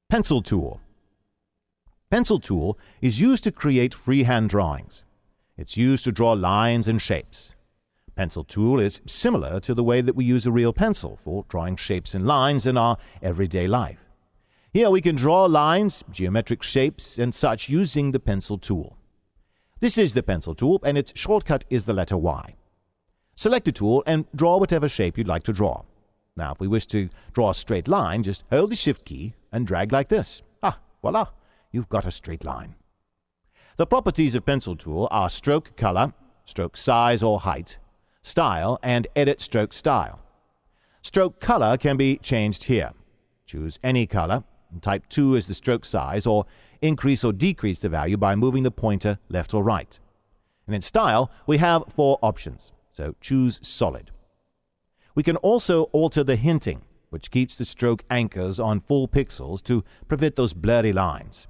Pencil tool. Pencil tool is used to create freehand drawings. It's used to draw lines and shapes. Pencil tool is similar to the way that we use a real pencil for drawing shapes and lines in our everyday life. Here we can draw lines, geometric shapes, and such using the pencil tool. This is the pencil tool, and its shortcut is the letter Y. Select the tool and draw whatever shape you'd like to draw. Now, if we wish to draw a straight line, just hold the Shift key and drag like this. Voila, you've got a straight line. The properties of pencil tool are stroke color, stroke size or height, style, and edit stroke style. Stroke color can be changed here. Choose any color, and type 2 as the stroke size, or increase or decrease the value by moving the pointer left or right. And in style, we have 4 options, so choose solid. We can also alter the hinting, which keeps the stroke anchors on full pixels to prevent those blurry lines.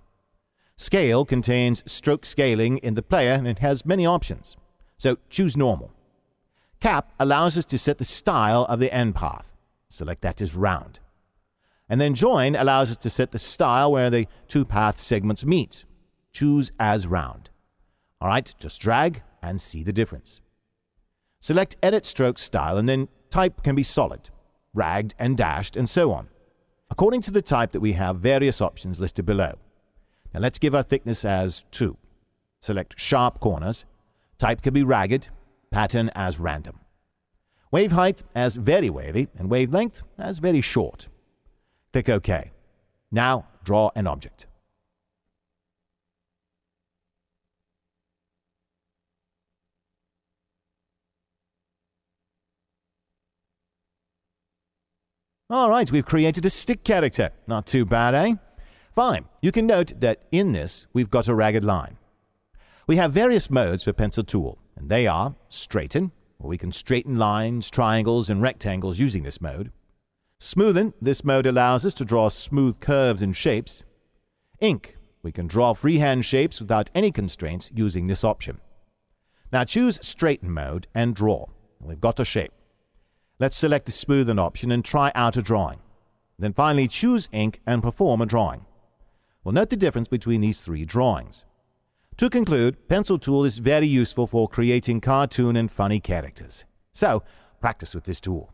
Scale contains stroke scaling in the player, and it has many options, so choose normal. Cap allows us to set the style of the end path. Select that as round. And then join allows us to set the style where the 2 path segments meet. Choose as round. All right, just drag and see the difference. Select edit stroke style, and then type can be solid, ragged and dashed, and so on. According to the type that we have various options listed below. Now let's give our thickness as 2. Select sharp corners. Type can be ragged, pattern as random. Wave height as very wavy, and wave length as very short. Click OK. Now draw an object. All right, we've created a stick character. Not too bad, eh? Fine. You can note that in this, we've got a ragged line. We have various modes for pencil tool, and they are straighten, where we can straighten lines, triangles, and rectangles using this mode. Smoothen, this mode allows us to draw smooth curves and shapes. Ink, we can draw freehand shapes without any constraints using this option. Now choose straighten mode and draw. We've got a shape. Let's select the smoothen option and try out a drawing. Then finally choose ink and perform a drawing. We'll note the difference between these 3 drawings. To conclude, pencil tool is very useful for creating cartoon and funny characters. So, practice with this tool.